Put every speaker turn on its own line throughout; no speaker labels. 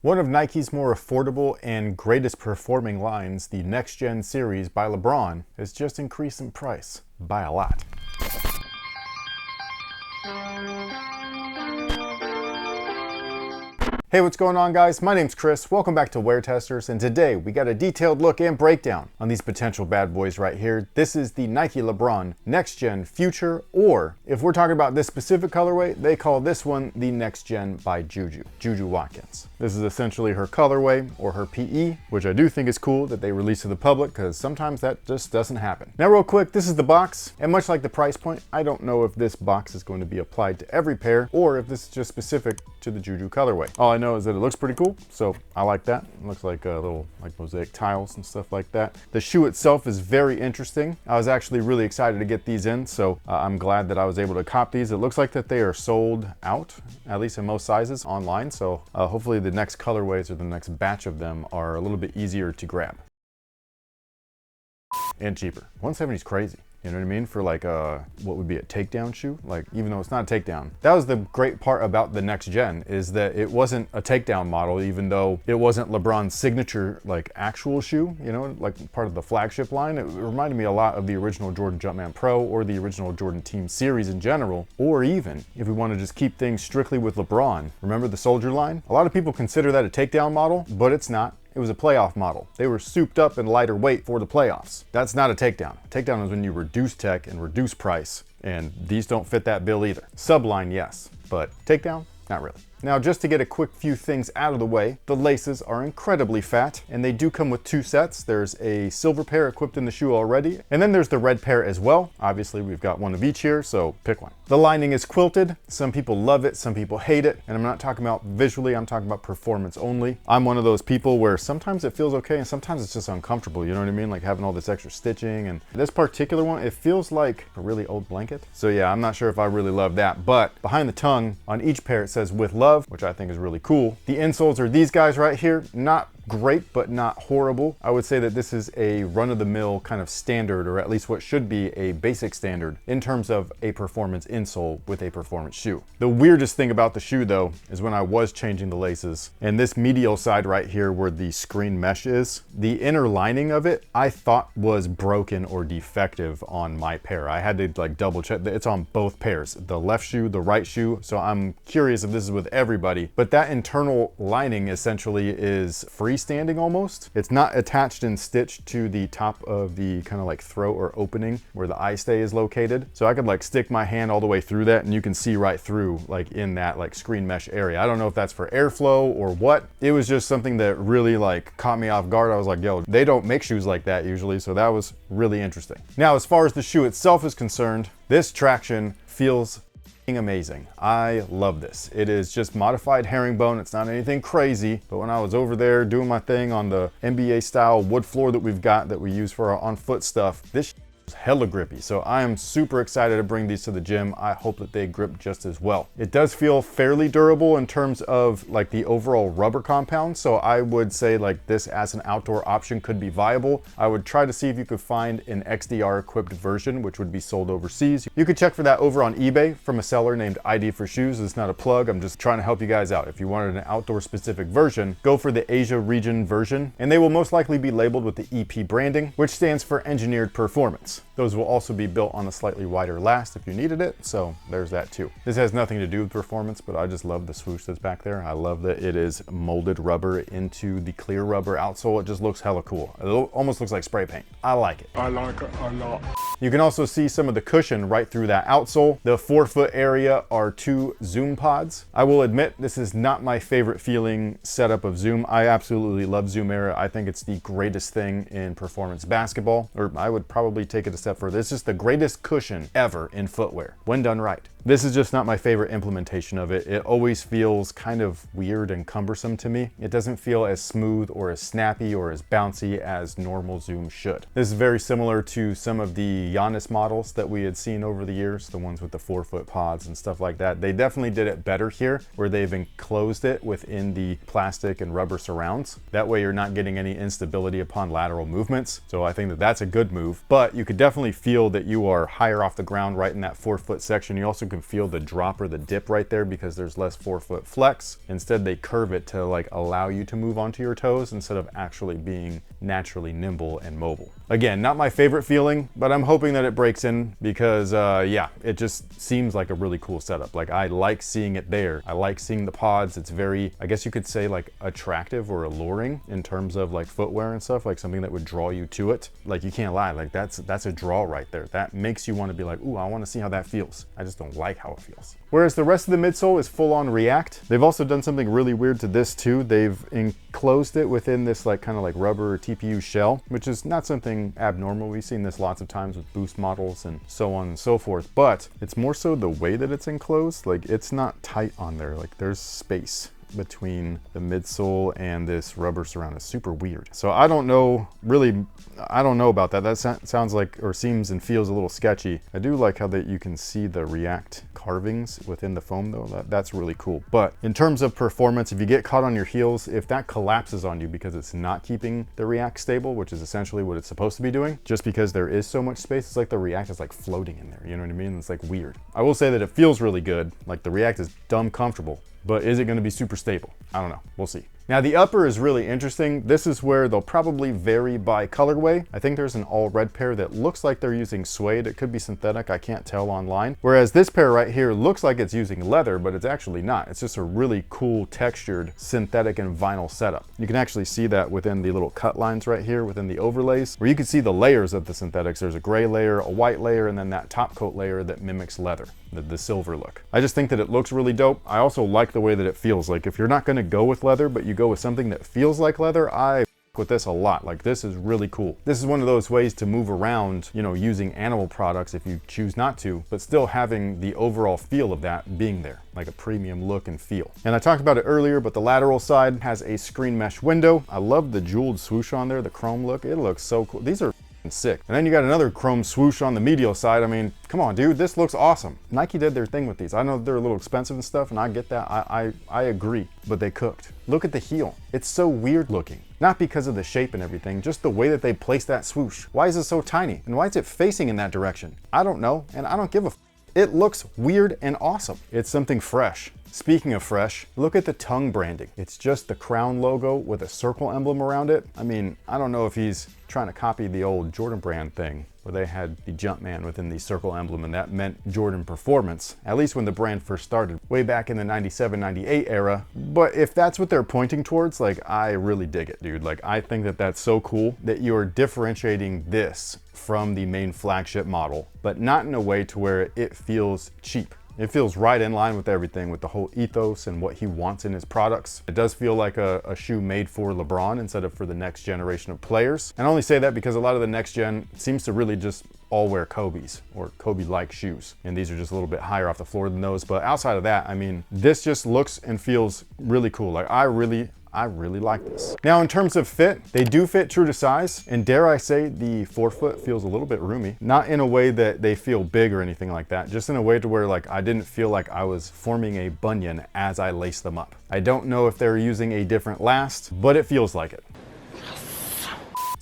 One of Nike's more affordable and greatest performing lines, the Next Gen series by LeBron, has just increased in price by a lot. Hey, what's going on, guys? My name's Chris. Welcome back to WearTesters, and today we got a detailed look and breakdown on these potential bad boys right here. This is the Nike LeBron Next Gen Future, or if we're talking about this specific colorway, they call this one the Next Gen by JuJu Watkins. This is essentially her colorway or her PE, which I do think is cool that they release to the public because sometimes that just doesn't happen. Now, real quick, this is the box, and much like the price point, I don't know if this box is going to be applied to every pair or if this is just specific to the JuJu colorway. All I know is that it looks pretty cool, so I like that. It looks like a little mosaic tiles and stuff like that. The shoe itself is very interesting. I was actually really excited to get these in, so I'm glad that I was able to cop these. It looks like that they are sold out, at least in most sizes, online, so hopefully the next colorways or the next batch of them are a little bit easier to grab. And cheaper. 170 is crazy. You know what I mean? For like what would be a takedown shoe? Like, even though it's not a takedown. That was the great part about the Next Gen, is that it wasn't a takedown model, even though it wasn't LeBron's signature, like, actual shoe, you know, like part of the flagship line. It reminded me a lot of the original Jordan Jumpman Pro or the original Jordan Team series in general, or even if we want to just keep things strictly with LeBron. Remember the Soldier line? A lot of people consider that a takedown model, but it's not. It was a playoff model. They were souped up and lighter weight for the playoffs. That's not a takedown. A takedown is when you reduce tech and reduce price, and these don't fit that bill either. Subline, yes, but takedown, not really. Now, just to get a quick few things out of the way, the laces are incredibly fat, and they do come with two sets. There's a silver pair equipped in the shoe already, and then there's the red pair as well. Obviously, we've got one of each here, so pick one. The lining is quilted. Some people love it, some people hate it, and I'm not talking about visually, I'm talking about performance only. I'm one of those people where sometimes it feels okay, and sometimes it's just uncomfortable, you know what I mean? Like having all this extra stitching, and this particular one, it feels like a really old blanket. So yeah, I'm not sure if I really love that, but behind the tongue, on each pair, it says "with love," which I think is really cool. The insoles are these guys right here. Not great, but not horrible. I would say that this is a run-of-the-mill kind of standard, or at least what should be a basic standard in terms of a performance insole with a performance shoe. The weirdest thing about the shoe, though, is when I was changing the laces, and this medial side right here where the screen mesh is, the inner lining of it, I thought was broken or defective on my pair. I had to like double check that it's on both pairs, the left shoe, the right shoe. So I'm curious if this is with everybody, but that internal lining essentially is freestanding almost. It's not attached and stitched to the top of the kind of like throat or opening where the eye stay is located. So I could like stick my hand all the way through that and you can see right through like in that like screen mesh area. I don't know if that's for airflow or what. It was just something that really like caught me off guard. I was like, yo, they don't make shoes like that usually. So that was really interesting. Now, as far as the shoe itself is concerned, this traction feels amazing. I love this. It is just modified herringbone. It's not anything crazy, but when I was over there doing my thing on the NBA style wood floor that we've got that we use for our on foot stuff, this is hella grippy. So I am super excited to bring these to the gym. I hope that they grip just as well. It does feel fairly durable in terms of like the overall rubber compound. So I would say like this as an outdoor option could be viable. I would try to see if you could find an XDR equipped version, which would be sold overseas. You could check for that over on eBay from a seller named ID for Shoes. It's not a plug. I'm just trying to help you guys out. If you wanted an outdoor specific version, go for the Asia region version, and they will most likely be labeled with the EP branding, which stands for engineered performance. Those will also be built on a slightly wider last if you needed it, so there's that too. This has nothing to do with performance, but I just love the swoosh that's back there. I love that it is molded rubber into the clear rubber outsole. It just looks hella cool. It almost looks like spray paint. I like it. I like it a lot. You can also see some of the cushion right through that outsole. The forefoot area are two Zoom pods. I will admit this is not my favorite feeling setup of Zoom. I absolutely love Zoom Era. I think it's the greatest thing in performance basketball, or I would probably take it a step further. It's just the greatest cushion ever in footwear when done right. This is just not my favorite implementation of it. It always feels kind of weird and cumbersome to me. It doesn't feel as smooth or as snappy or as bouncy as normal Zoom should. This is very similar to some of the Giannis models that we had seen over the years, the ones with the forefoot pods and stuff like that. They definitely did it better here, where they've enclosed it within the plastic and rubber surrounds. That way you're not getting any instability upon lateral movements. So I think that that's a good move, but you could definitely feel that you are higher off the ground right in that forefoot section. You also can feel the drop or the dip right there because there's less forefoot flex. Instead, they curve it to like allow you to move onto your toes instead of actually being naturally nimble and mobile. Again, not my favorite feeling, but I'm hoping that it breaks in because yeah, it just seems like a really cool setup. Like I like seeing it there. I like seeing the pods. It's very, I guess you could say like attractive or alluring in terms of like footwear and stuff, like something that would draw you to it. Like you can't lie, like that's a draw right there. That makes you want to be like, ooh, I want to see how that feels. I just don't like how it feels. Whereas the rest of the midsole is full on React. They've also done something really weird to this too. They've enclosed it within this like kind of like rubber TPU shell, which is not something abnormal. We've seen this lots of times with Boost models and so on and so forth, but it's more so the way that it's enclosed. Like it's not tight on there. Like there's space between the midsole and this rubber surround. Is super weird. So I don't know, really, I don't know about that. That sounds like, or seems and feels a little sketchy. I do like how that you can see the React carvings within the foam though. That's really cool. But in terms of performance, if you get caught on your heels, if that collapses on you because it's not keeping the React stable, which is essentially what it's supposed to be doing, just because there is so much space, it's like the React is like floating in there. You know what I mean? It's like weird. I will say that it feels really good. Like the React is dumb comfortable. But is it going to be super stable? I don't know. We'll see. Now the upper is really interesting. This is where they'll probably vary by colorway. I think there's an all red pair that looks like they're using suede. It could be synthetic, I can't tell online. Whereas this pair right here looks like it's using leather, but it's actually not. It's just a really cool textured synthetic and vinyl setup. You can actually see that within the little cut lines right here within the overlays, where you can see the layers of the synthetics. There's a gray layer, a white layer, and then that top coat layer that mimics leather, the silver look. I just think that it looks really dope. I also like the way that it feels. Like if you're not gonna go with leather, but you go with something that feels like leather, I with this a lot. Like this is really cool. This is one of those ways to move around, you know, using animal products if you choose not to, but still having the overall feel of that being there, like a premium look and feel. And I talked about it earlier, but the lateral side has a screen mesh window. I love the jeweled swoosh on there, the chrome look. It looks so cool. These are sick. And then you got another chrome swoosh on the medial side. I mean, come on, dude, this looks awesome. Nike did their thing with these. I know they're a little expensive and stuff, and I get that. I agree, but they cooked. Look at the heel. It's so weird looking. Not because of the shape and everything, just the way that they placed that swoosh. Why is it so tiny? And why is it facing in that direction? I don't know, and I don't give a f. It looks weird and awesome. It's something fresh. Speaking of fresh, look at the tongue branding. It's just the crown logo with a circle emblem around it. I mean, I don't know if he's trying to copy the old Jordan brand thing where they had the Jumpman within the circle emblem and that meant Jordan performance, at least when the brand first started way back in the 97, 98 era. But if that's what they're pointing towards, like I really dig it, dude. Like I think that that's so cool that you're differentiating this from the main flagship model, but not in a way to where it feels cheap. It feels right in line with everything, with the whole ethos and what he wants in his products. It does feel like a shoe made for LeBron instead of for the next generation of players. And I only say that because a lot of the next gen seems to really just all wear Kobe's or Kobe-like shoes. And these are just a little bit higher off the floor than those. But outside of that, I mean, this just looks and feels really cool. Like I really like this. Now in terms of fit, they do fit true to size, and dare I say the forefoot feels a little bit roomy. Not in a way that they feel big or anything like that, just in a way to where like I didn't feel like I was forming a bunion as I laced them up. I don't know if they're using a different last, but it feels like it.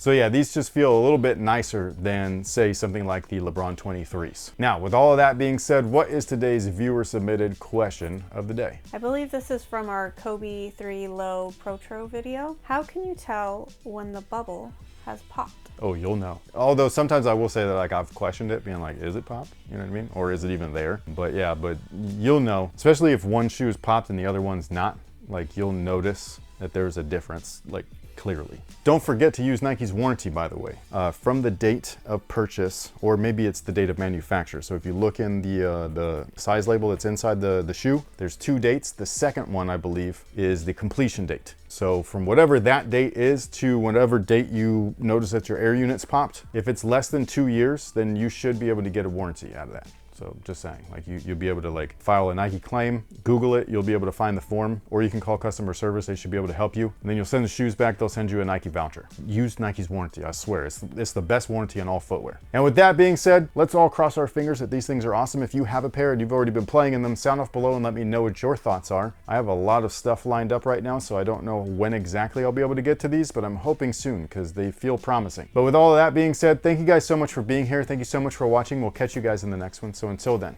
So yeah, these just feel a little bit nicer than say something like the LeBron 23s. Now, with all of that being said, what is today's viewer submitted question of the day?
I believe this is from our Kobe 3 Low Protro video. How can you tell when the bubble has popped?
Oh, you'll know. Although sometimes I will say that like I've questioned it, being like, is it popped? You know what I mean? Or is it even there? But yeah, but you'll know, especially if one shoe is popped and the other one's not, like you'll notice that there's a difference, like clearly. Don't forget to use Nike's warranty, by the way, from the date of purchase, or maybe it's the date of manufacture. So if you look in the size label that's inside the shoe, there's 2 dates. The second one, I believe, is the completion date. So from whatever that date is to whatever date you notice that your air unit's popped, if it's less than 2 years, then you should be able to get a warranty out of that. So just saying, like you'll be able to like file a Nike claim, Google it, you'll be able to find the form, or you can call customer service, they should be able to help you. And then you'll send the shoes back, they'll send you a Nike voucher. Use Nike's warranty, I swear, it's the best warranty on all footwear. And with that being said, let's all cross our fingers that these things are awesome. If you have a pair and you've already been playing in them, sound off below and let me know what your thoughts are. I have a lot of stuff lined up right now, so I don't know when exactly I'll be able to get to these, but I'm hoping soon because they feel promising. But with all of that being said, thank you guys so much for being here. Thank you so much for watching. We'll catch you guys in the next one. So until then,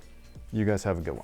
You guys have a good one.